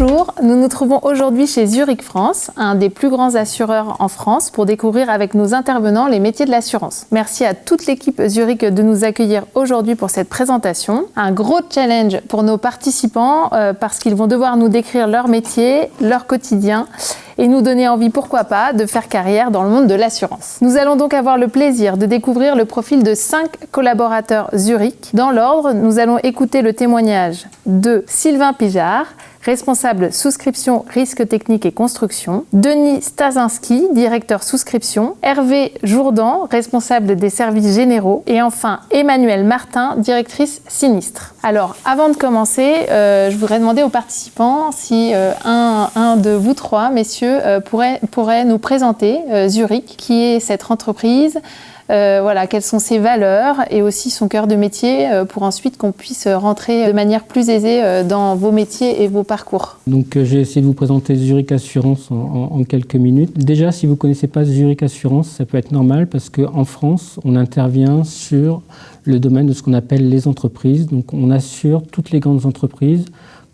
Bonjour, nous nous trouvons aujourd'hui chez Zurich France, un des plus grands assureurs en France, pour découvrir avec nos intervenants les métiers de l'assurance. Merci à toute l'équipe Zurich de nous accueillir aujourd'hui pour cette présentation. Un gros challenge pour nos participants parce qu'ils vont devoir nous décrire leur métier, leur quotidien et nous donner envie, pourquoi pas, de faire carrière dans le monde de l'assurance. Nous allons donc avoir le plaisir de découvrir le profil de 5 collaborateurs Zurich. Dans l'ordre, nous allons écouter le témoignage de Sylvain Pijard, responsable souscription, risque technique et construction, Denis Stasinski, directeur souscription, Hervé Jourdan, responsable des services généraux, et enfin Emmanuelle Martin, directrice sinistre. Alors, avant de commencer, je voudrais demander aux participants si un de vous trois, messieurs, pourrait nous présenter Zurich, qui est cette entreprise, quelles sont ses valeurs et aussi son cœur de métier pour ensuite qu'on puisse rentrer de manière plus aisée dans vos métiers et vos parcours. Donc j'ai essayé de vous présenter Zurich Assurance en quelques minutes. Déjà, si vous ne connaissez pas Zurich Assurance, ça peut être normal parce qu'en France, on intervient sur le domaine de ce qu'on appelle les entreprises. Donc on assure toutes les grandes entreprises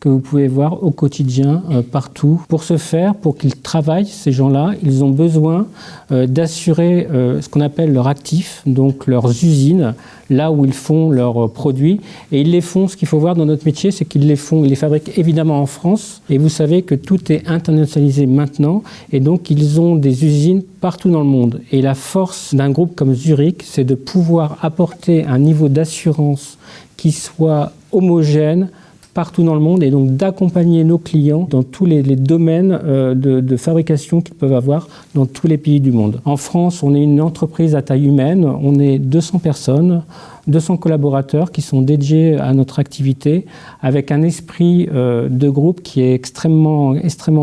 que vous pouvez voir au quotidien partout. Pour ce faire, pour qu'ils travaillent, ces gens-là, ils ont besoin d'assurer ce qu'on appelle leur actif, donc leurs usines, là où ils font leurs produits. Et ils les font, ce qu'il faut voir dans notre métier, c'est qu'ils les font, ils les fabriquent évidemment en France. Et vous savez que tout est internationalisé maintenant. Et donc, ils ont des usines partout dans le monde. Et la force d'un groupe comme Zurich, c'est de pouvoir apporter un niveau d'assurance qui soit homogène, partout dans le monde, et donc d'accompagner nos clients dans tous les domaines de fabrication qu'ils peuvent avoir dans tous les pays du monde. En France, on est une entreprise à taille humaine, on est 200 personnes, 200 collaborateurs qui sont dédiés à notre activité, avec un esprit de groupe qui est extrêmement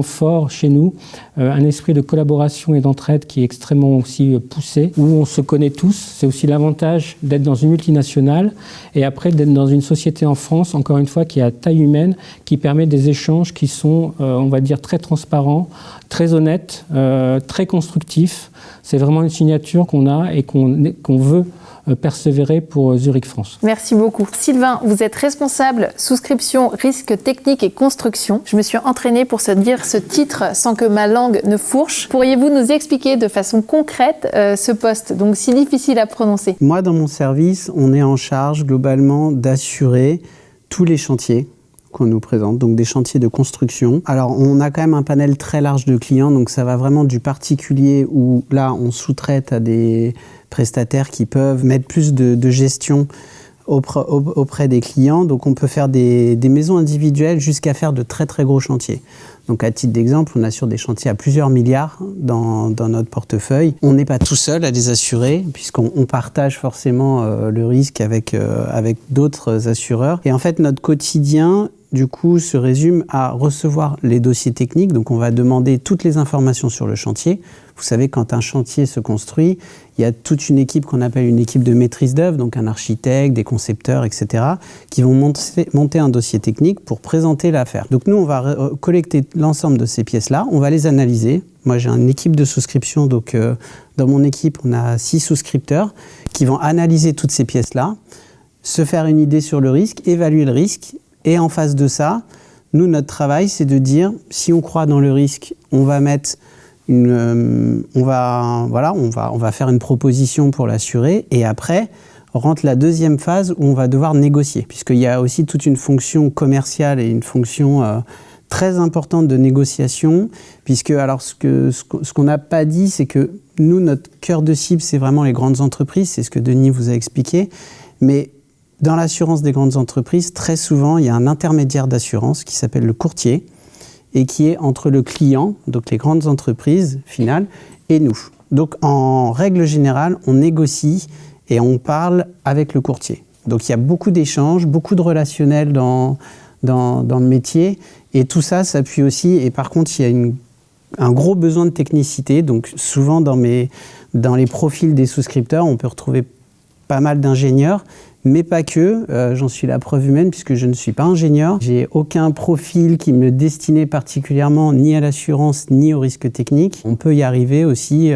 fort chez nous, un esprit de collaboration et d'entraide qui est extrêmement aussi poussé, où on se connaît tous. C'est aussi l'avantage d'être dans une multinationale et après d'être dans une société en France, encore une fois, qui est à taille humaine, qui permet des échanges qui sont, on va dire, très transparents, très honnêtes, très constructifs. C'est vraiment une signature qu'on a et qu'on veut persévérer pour Zurich France. Merci beaucoup. Sylvain, vous êtes responsable souscription, risque technique et construction. Je me suis entraînée pour se dire ce titre sans que ma langue ne fourche. Pourriez-vous nous expliquer de façon concrète ce poste, donc si difficile à prononcer? Moi, dans mon service, on est en charge globalement d'assurer tous les chantiers qu'on nous présente, donc des chantiers de construction. Alors, on a quand même un panel très large de clients, donc ça va vraiment du particulier où là, on sous-traite à des prestataires qui peuvent mettre plus de gestion auprès des clients. Donc, on peut faire des maisons individuelles jusqu'à faire de très, très gros chantiers. Donc, à titre d'exemple, on assure des chantiers à plusieurs milliards dans notre portefeuille. On n'est pas tout seul à les assurer, puisqu'on partage forcément le risque avec d'autres assureurs. Et en fait, notre quotidien, du coup, se résume à recevoir les dossiers techniques. Donc, on va demander toutes les informations sur le chantier. Vous savez, quand un chantier se construit, il y a toute une équipe qu'on appelle une équipe de maîtrise d'œuvre, donc un architecte, des concepteurs, etc., qui vont monter un dossier technique pour présenter l'affaire. Donc, nous, on va collecter l'ensemble de ces pièces-là. On va les analyser. Moi, j'ai une équipe de souscription. Donc, dans mon équipe, on a 6 souscripteurs qui vont analyser toutes ces pièces-là, se faire une idée sur le risque, évaluer le risque. Et en face de ça, nous, notre travail, c'est de dire, si on croit dans le risque, on va mettre on va faire une proposition pour l'assurer. Et après, rentre la deuxième phase où on va devoir négocier. Puisqu'il y a aussi toute une fonction commerciale et une fonction très importante de négociation. Puisque, alors, ce qu'on n'a pas dit, c'est que nous, notre cœur de cible, c'est vraiment les grandes entreprises. C'est ce que Denis vous a expliqué. Mais dans l'assurance des grandes entreprises, très souvent, il y a un intermédiaire d'assurance qui s'appelle le courtier et qui est entre le client, donc les grandes entreprises finales, et nous. Donc, en règle générale, on négocie et on parle avec le courtier. Donc, il y a beaucoup d'échanges, beaucoup de relationnel dans le métier et tout ça s'appuie aussi. Et par contre, il y a un gros besoin de technicité. Donc, souvent, dans les profils des souscripteurs, on peut retrouver pas mal d'ingénieurs, mais pas que. J'en suis la preuve humaine puisque je ne suis pas ingénieur. J'ai aucun profil qui me destinait particulièrement ni à l'assurance ni au risque technique. On peut y arriver aussi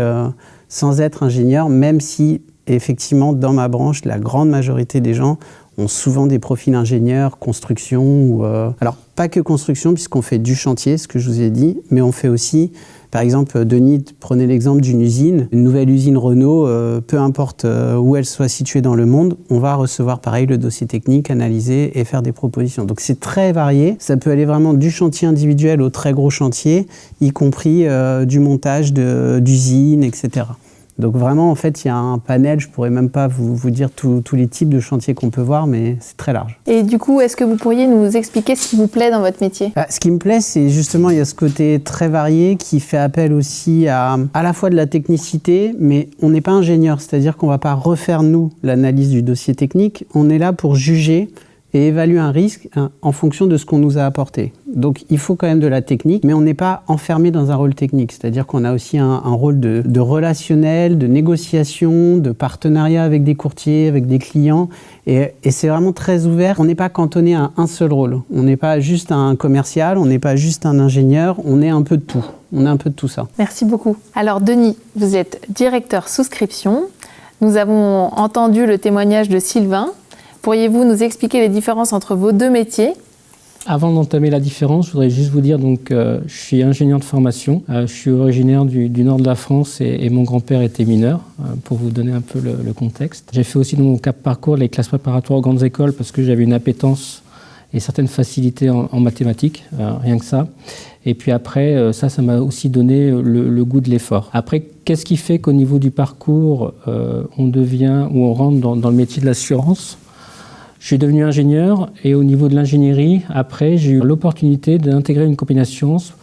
sans être ingénieur, même si effectivement dans ma branche, la grande majorité des gens ont souvent des profils ingénieurs, construction, alors pas que construction puisqu'on fait du chantier, ce que je vous ai dit, mais on fait aussi, par exemple, Denis, prenez l'exemple d'une usine, une nouvelle usine Renault, peu importe où elle soit située dans le monde, on va recevoir pareil le dossier technique, analyser et faire des propositions. Donc c'est très varié, ça peut aller vraiment du chantier individuel au très gros chantier, y compris du montage d'usines, etc. Donc vraiment, en fait, il y a un panel, je ne pourrais même pas vous dire tous les types de chantiers qu'on peut voir, mais c'est très large. Et du coup, est-ce que vous pourriez nous expliquer ce qui vous plaît dans votre métier ? Ce qui me plaît, c'est justement, il y a ce côté très varié qui fait appel aussi à la fois de la technicité, mais on n'est pas ingénieur, c'est-à-dire qu'on ne va pas refaire, nous, l'analyse du dossier technique, on est là pour juger et évaluer un risque en fonction de ce qu'on nous a apporté. Donc il faut quand même de la technique, mais on n'est pas enfermé dans un rôle technique, c'est-à-dire qu'on a aussi un rôle de relationnel, de négociation, de partenariat avec des courtiers, avec des clients, et c'est vraiment très ouvert. On n'est pas cantonné à un seul rôle, on n'est pas juste un commercial, on n'est pas juste un ingénieur, on est un peu de tout, on est un peu de tout ça. Merci beaucoup. Alors Denis, vous êtes directeur souscription, nous avons entendu le témoignage de Sylvain. Pourriez-vous nous expliquer les différences entre vos deux métiers ? Avant d'entamer la différence, je voudrais juste vous dire, je suis ingénieur de formation. Je suis originaire du nord de la France et mon grand-père était mineur, pour vous donner un peu le contexte. J'ai fait aussi dans mon parcours les classes préparatoires aux grandes écoles parce que j'avais une appétence et certaines facilités en mathématiques, rien que ça. Et puis après, ça m'a aussi donné le goût de l'effort. Après, qu'est-ce qui fait qu'au niveau du parcours, on rentre dans le métier de l'assurance ? Je suis devenu ingénieur et au niveau de l'ingénierie, après, j'ai eu l'opportunité d'intégrer une compagnie d'assurance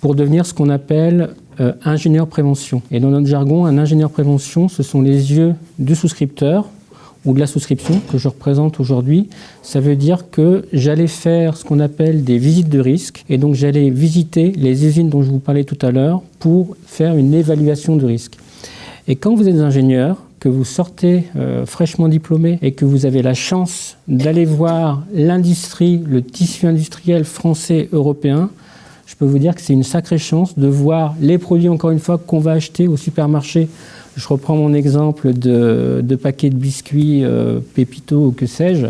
pour devenir ce qu'on appelle ingénieur prévention. Et dans notre jargon, un ingénieur prévention, ce sont les yeux du souscripteur ou de la souscription que je représente aujourd'hui. Ça veut dire que j'allais faire ce qu'on appelle des visites de risque et donc j'allais visiter les usines dont je vous parlais tout à l'heure pour faire une évaluation de risque. Et quand vous êtes ingénieur, que vous sortez fraîchement diplômé et que vous avez la chance d'aller voir l'industrie, le tissu industriel français, européen, je peux vous dire que c'est une sacrée chance de voir les produits, encore une fois, qu'on va acheter au supermarché. Je reprends mon exemple de paquets de biscuits Pépito ou que sais-je,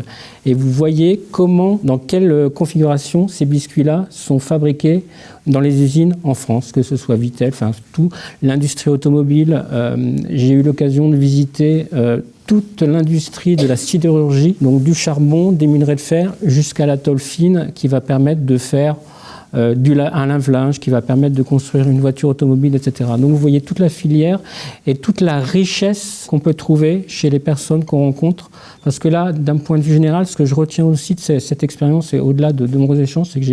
et vous voyez comment, dans quelle configuration ces biscuits-là sont fabriqués dans les usines en France, que ce soit Vittel, enfin tout, l'industrie automobile. J'ai eu l'occasion de visiter toute l'industrie de la sidérurgie, donc du charbon, des minerais de fer, jusqu'à la tôle fine qui va permettre de faire un lave-linge qui va permettre de construire une voiture automobile, etc. Donc vous voyez toute la filière et toute la richesse qu'on peut trouver chez les personnes qu'on rencontre. Parce que là, d'un point de vue général, ce que je retiens aussi de cette expérience, et au-delà de nombreux échanges, c'est que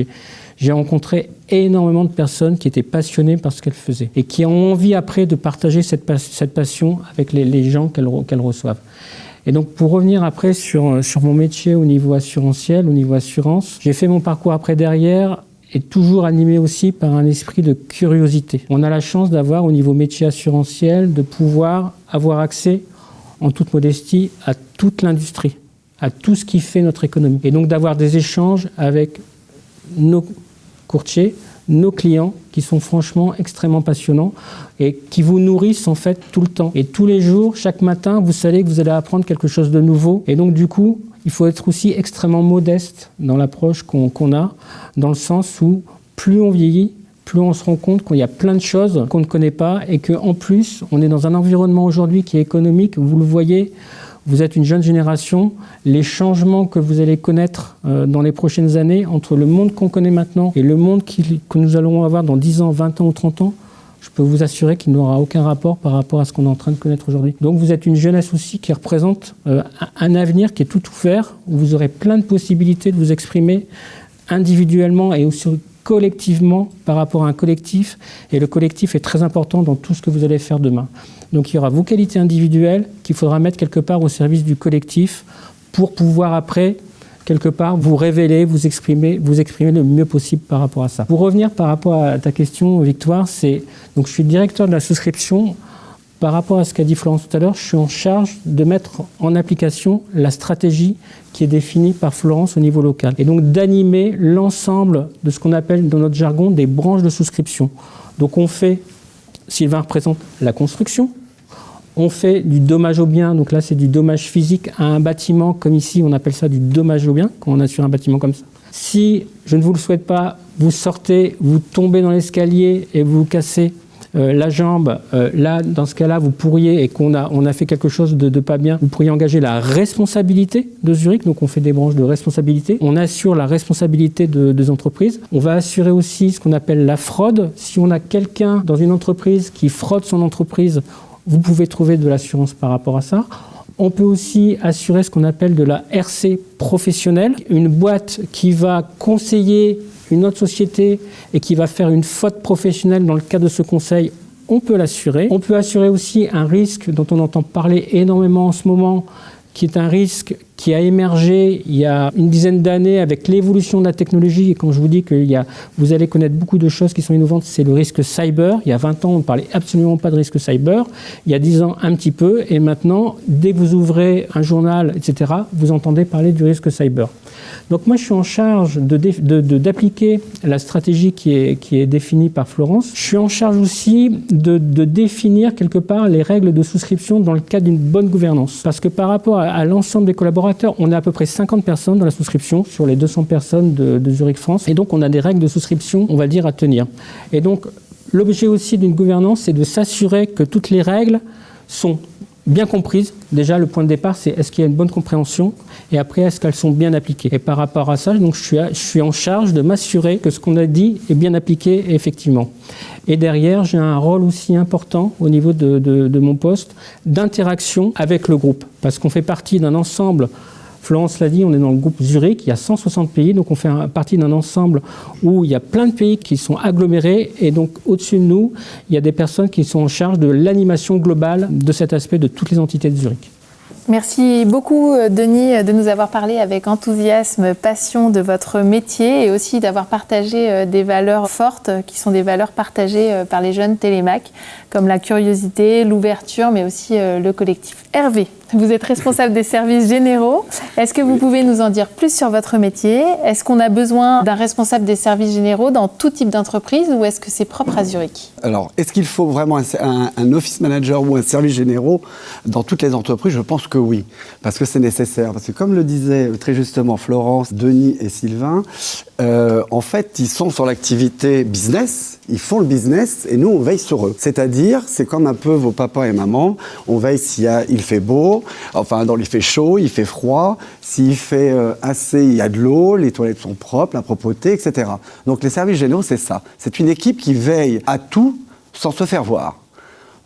j'ai rencontré énormément de personnes qui étaient passionnées par ce qu'elles faisaient et qui ont envie après de partager cette passion avec les gens qu'elles reçoivent. Et donc, pour revenir après sur mon métier au niveau assurantiel, au niveau assurance, j'ai fait mon parcours après derrière et toujours animé aussi par un esprit de curiosité. On a la chance d'avoir, au niveau métier assurantiel, de pouvoir avoir accès, en toute modestie, à toute l'industrie, à tout ce qui fait notre économie. Et donc d'avoir des échanges avec nos courtiers, nos clients, qui sont franchement extrêmement passionnants et qui vous nourrissent en fait tout le temps. Et tous les jours, chaque matin, vous savez que vous allez apprendre quelque chose de nouveau. Et donc du coup, il faut être aussi extrêmement modeste dans l'approche qu'on a, dans le sens où plus on vieillit, plus on se rend compte qu'il y a plein de choses qu'on ne connaît pas et qu'en plus, on est dans un environnement aujourd'hui qui est économique. Vous le voyez, vous êtes une jeune génération. Les changements que vous allez connaître dans les prochaines années entre le monde qu'on connaît maintenant et le monde que nous allons avoir dans 10 ans, 20 ans ou 30 ans, je peux vous assurer qu'il n'aura aucun rapport par rapport à ce qu'on est en train de connaître aujourd'hui. Donc vous êtes une jeunesse aussi qui représente un avenir qui est tout ouvert, où vous aurez plein de possibilités de vous exprimer individuellement et aussi collectivement par rapport à un collectif. Et le collectif est très important dans tout ce que vous allez faire demain. Donc il y aura vos qualités individuelles qu'il faudra mettre quelque part au service du collectif pour pouvoir après quelque part, vous révéler, vous exprimer le mieux possible par rapport à ça. Pour revenir par rapport à ta question, Victoire, donc je suis directeur de la souscription. Par rapport à ce qu'a dit Florence tout à l'heure, je suis en charge de mettre en application la stratégie qui est définie par Florence au niveau local. Et donc d'animer l'ensemble de ce qu'on appelle dans notre jargon des branches de souscription. Donc Sylvain représente la construction, on fait du dommage au bien, donc là c'est du dommage physique à un bâtiment, comme ici on appelle ça du dommage au bien, quand on assure un bâtiment comme ça. Si, je ne vous le souhaite pas, vous sortez, vous tombez dans l'escalier et vous cassez la jambe, là, dans ce cas-là, vous pourriez, et on a fait quelque chose de pas bien, vous pourriez engager la responsabilité de Zurich, donc on fait des branches de responsabilité, on assure la responsabilité des entreprises, on va assurer aussi ce qu'on appelle la fraude. Si on a quelqu'un dans une entreprise qui fraude son entreprise, vous pouvez trouver de l'assurance par rapport à ça. On peut aussi assurer ce qu'on appelle de la RC professionnelle, une boîte qui va conseiller une autre société et qui va faire une faute professionnelle dans le cadre de ce conseil, on peut l'assurer. On peut assurer aussi un risque dont on entend parler énormément en ce moment, qui est un risque qui a émergé il y a une dizaine d'années avec l'évolution de la technologie. Et quand je vous dis que vous allez connaître beaucoup de choses qui sont innovantes, c'est le risque cyber. Il y a 20 ans, on ne parlait absolument pas de risque cyber. Il y a 10 ans, un petit peu. Et maintenant, dès que vous ouvrez un journal, etc., vous entendez parler du risque cyber. Donc moi, je suis en charge d'appliquer la stratégie qui est définie par Florence. Je suis en charge aussi de définir quelque part les règles de souscription dans le cadre d'une bonne gouvernance. Parce que par rapport à l'ensemble des collaborateurs, on a à peu près 50 personnes dans la souscription sur les 200 personnes de Zurich France. Et donc, on a des règles de souscription, on va dire, à tenir. Et donc, l'objet aussi d'une gouvernance, c'est de s'assurer que toutes les règles sont bien comprises. Déjà, le point de départ, c'est est-ce qu'il y a une bonne compréhension et après, est-ce qu'elles sont bien appliquées. Et par rapport à ça, donc, je suis en charge de m'assurer que ce qu'on a dit est bien appliqué effectivement. Et derrière, j'ai un rôle aussi important au niveau de mon poste d'interaction avec le groupe. Parce qu'on fait partie d'un ensemble, Florence l'a dit, on est dans le groupe Zurich, il y a 160 pays, donc on fait partie d'un ensemble où il y a plein de pays qui sont agglomérés, et donc au-dessus de nous, il y a des personnes qui sont en charge de l'animation globale de cet aspect de toutes les entités de Zurich. Merci beaucoup, Denis, de nous avoir parlé avec enthousiasme, passion de votre métier et aussi d'avoir partagé des valeurs fortes qui sont des valeurs partagées par les jeunes Télémac, comme la curiosité, l'ouverture, mais aussi le collectif. Hervé, vous êtes responsable des services généraux. Est-ce que vous pouvez nous en dire plus sur votre métier? Est-ce qu'on a besoin d'un responsable des services généraux dans tout type d'entreprise ou est-ce que c'est propre à Zurich? Alors, est-ce qu'il faut vraiment un office manager ou un service généraux dans toutes les entreprises? Je pense que oui, parce que c'est nécessaire. Parce que comme le disaient très justement Florence, Denis et Sylvain, en fait, ils sont sur l'activité business, ils font le business et nous, on veille sur eux. C'est-à-dire, c'est comme un peu vos papas et mamans, on veille il fait beau, enfin, il fait chaud, il fait froid, s'il fait assez, il y a de l'eau, les toilettes sont propres, la propreté, etc. Donc, les services généraux, c'est ça. C'est une équipe qui veille à tout sans se faire voir.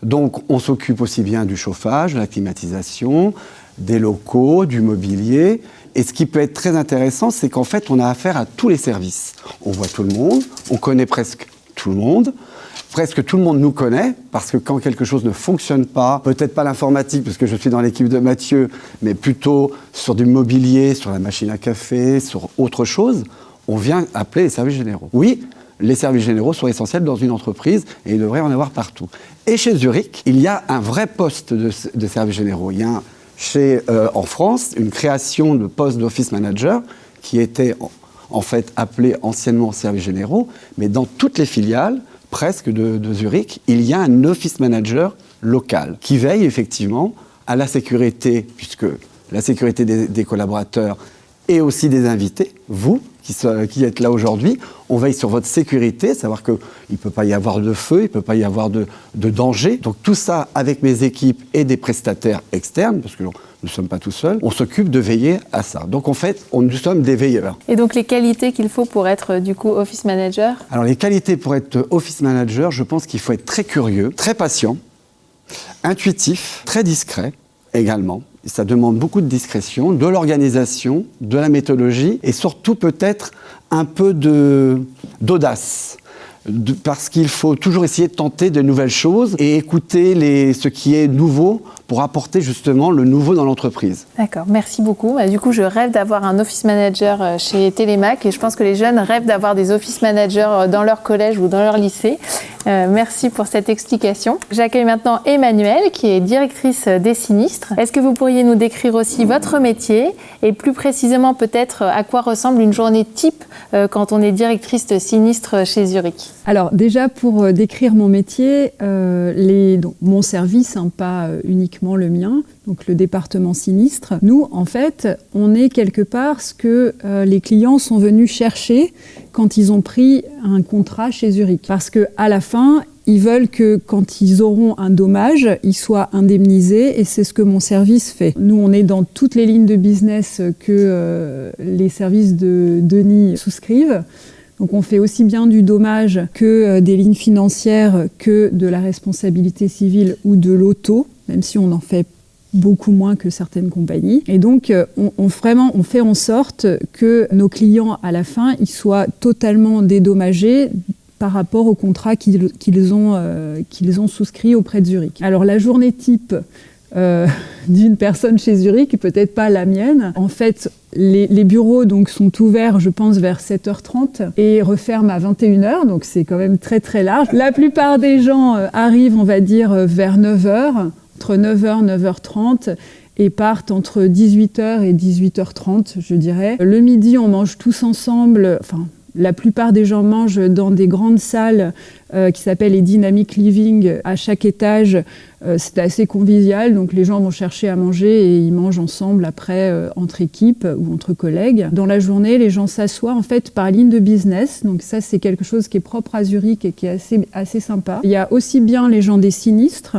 Donc, on s'occupe aussi bien du chauffage, de la climatisation, des locaux, du mobilier. Et ce qui peut être très intéressant, c'est qu'en fait, on a affaire à tous les services. On voit tout le monde, on connaît presque tout le monde. Presque tout le monde nous connaît, parce que quand quelque chose ne fonctionne pas, peut-être pas l'informatique, parce que je suis dans l'équipe de Mathieu, mais plutôt sur du mobilier, sur la machine à café, sur autre chose, on vient appeler les services généraux. Oui, les services généraux sont essentiels dans une entreprise et il devrait y en avoir partout. Et chez Zurich, il y a un vrai poste de services généraux. Il y a en France une création de poste d'office manager qui était en fait appelé anciennement services généraux, mais dans toutes les filiales, presque de Zurich, il y a un office manager local qui veille effectivement à la sécurité, puisque la sécurité des collaborateurs et aussi des invités, vous qui êtes là aujourd'hui, on veille sur votre sécurité, savoir qu'il ne peut pas y avoir de feu, il ne peut pas y avoir de danger. Donc tout ça, avec mes équipes et des prestataires externes, parce que nous ne sommes pas tout seuls, on s'occupe de veiller à ça. Donc en fait, nous sommes des veilleurs. Et donc les qualités qu'il faut pour être du coup office manager? Alors les qualités pour être office manager, je pense qu'il faut être très curieux, très patient, intuitif, très discret également. Et ça demande beaucoup de discrétion, de l'organisation, de la méthodologie et surtout peut-être un peu d'audace. Parce qu'il faut toujours essayer de tenter de nouvelles choses et écouter ce qui est nouveau pour apporter justement le nouveau dans l'entreprise. D'accord, merci beaucoup. Du coup, je rêve d'avoir un office manager chez Télémac et je pense que les jeunes rêvent d'avoir des office managers dans leur collège ou dans leur lycée. Merci pour cette explication. J'accueille maintenant Emmanuelle, qui est directrice des sinistres. Est-ce que vous pourriez nous décrire aussi votre métier et plus précisément peut-être à quoi ressemble une journée type quand on est directrice de sinistres chez Zurich? Alors déjà pour décrire mon métier, donc, mon service, pas uniquement le mien, donc le département sinistre, nous en fait on est quelque part ce que les clients sont venus chercher quand ils ont pris un contrat chez Zurich. Parce qu'à la fin, ils veulent que quand ils auront un dommage, ils soient indemnisés et c'est ce que mon service fait. Nous, on est dans toutes les lignes de business que les services de Denis souscrivent. Donc on fait aussi bien du dommage que des lignes financières que de la responsabilité civile ou de l'auto, même si on en fait beaucoup moins que certaines compagnies. Et donc, on fait en sorte que nos clients, à la fin, ils soient totalement dédommagés par rapport au contrat qu'ils ont souscrit auprès de Zurich. Alors, la journée type d'une personne chez Zurich, peut-être pas la mienne. En fait, les bureaux donc, sont ouverts, je pense, vers 7h30 et referment à 21h, donc c'est quand même très très large. La plupart des gens arrivent, on va dire, vers 9h, entre 9h et 9h30, et partent entre 18h et 18h30, je dirais. Le midi, on mange tous ensemble, enfin, la plupart des gens mangent dans des grandes salles qui s'appellent les Dynamic Living à chaque étage. C'est assez convivial, donc les gens vont chercher à manger et ils mangent ensemble après entre équipes ou entre collègues. Dans la journée, les gens s'assoient en fait par ligne de business, donc ça c'est quelque chose qui est propre à Zurich et qui est assez sympa. Il y a aussi bien les gens des sinistres,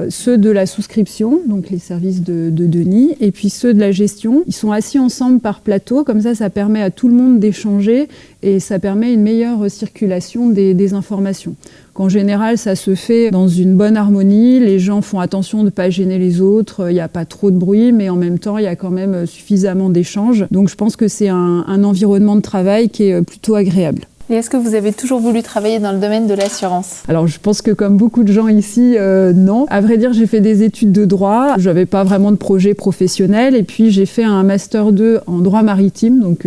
ceux de la souscription, donc les services de Denis, et puis ceux de la gestion. Ils sont assis ensemble par plateau, comme ça permet à tout le monde d'échanger et ça permet une meilleure circulation des informations. En général, ça se fait dans une bonne harmonie, les gens font attention de ne pas gêner les autres, il n'y a pas trop de bruit, mais en même temps, il y a quand même suffisamment d'échanges. Donc je pense que c'est un environnement de travail qui est plutôt agréable. Et est-ce que vous avez toujours voulu travailler dans le domaine de l'assurance? Alors je pense que comme beaucoup de gens ici, non. À vrai dire, j'ai fait des études de droit, je n'avais pas vraiment de projet professionnel et puis j'ai fait un Master 2 en droit maritime, donc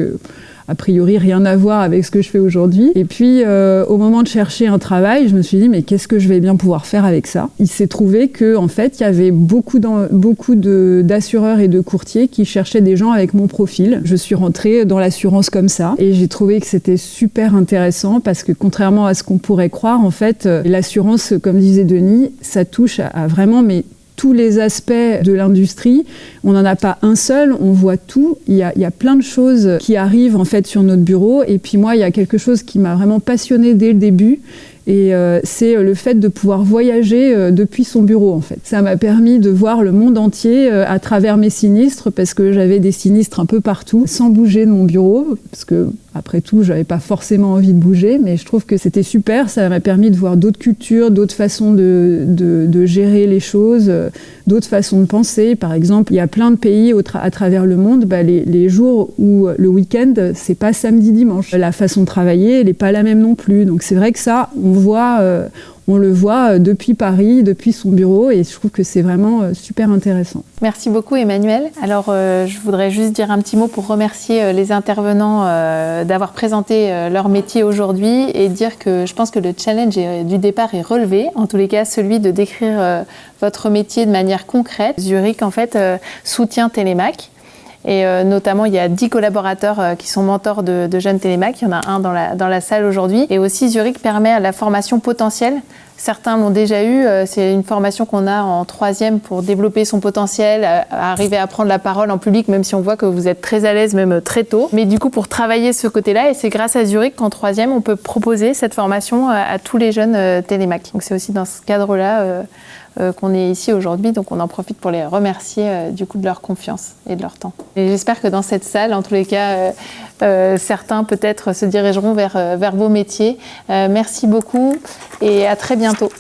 a priori rien à voir avec ce que je fais aujourd'hui. Et puis au moment de chercher un travail, je me suis dit mais qu'est-ce que je vais bien pouvoir faire avec ça? Il s'est trouvé que en fait, il y avait beaucoup d'assureurs et de courtiers qui cherchaient des gens avec mon profil. Je suis rentrée dans l'assurance comme ça et j'ai trouvé que c'était super intéressant parce que contrairement à ce qu'on pourrait croire, en fait, l'assurance, comme disait Denis, ça touche à vraiment tous les aspects de l'industrie. On n'en a pas un seul, on voit tout. Il y a plein de choses qui arrivent en fait sur notre bureau. Et puis moi, il y a quelque chose qui m'a vraiment passionnée dès le début. Et c'est le fait de pouvoir voyager depuis son bureau en fait. Ça m'a permis de voir le monde entier à travers mes sinistres parce que j'avais des sinistres un peu partout sans bouger de mon bureau parce que après tout, j'avais pas forcément envie de bouger, mais je trouve que c'était super. Ça m'a permis de voir d'autres cultures, d'autres façons de gérer les choses, d'autres façons de penser. Par exemple, il y a plein de pays à travers le monde, les jours où le week-end, c'est pas samedi-dimanche. La façon de travailler, elle est pas la même non plus. Donc c'est vrai que ça, on le voit depuis Paris, depuis son bureau, et je trouve que c'est vraiment super intéressant. Merci beaucoup Emmanuelle. Alors je voudrais juste dire un petit mot pour remercier les intervenants d'avoir présenté leur métier aujourd'hui et dire que je pense que le challenge du départ est relevé, en tous les cas celui de décrire votre métier de manière concrète. Zurich en fait soutient Télémac. Et notamment, il y a 10 collaborateurs qui sont mentors de jeunes Télémac. Il y en a un dans la salle aujourd'hui. Et aussi, Zurich permet à la formation potentielle. Certains l'ont déjà eu. C'est une formation qu'on a en 3e pour développer son potentiel, arriver à prendre la parole en public, même si on voit que vous êtes très à l'aise, même très tôt. Mais du coup, pour travailler ce côté-là, et c'est grâce à Zurich qu'en 3e, on peut proposer cette formation à tous les jeunes Télémac. Donc c'est aussi dans ce cadre-là qu'on est ici aujourd'hui, donc on en profite pour les remercier du coup de leur confiance et de leur temps. Et j'espère que dans cette salle, en tous les cas, certains peut-être se dirigeront vers vos métiers. Merci beaucoup et à très bientôt.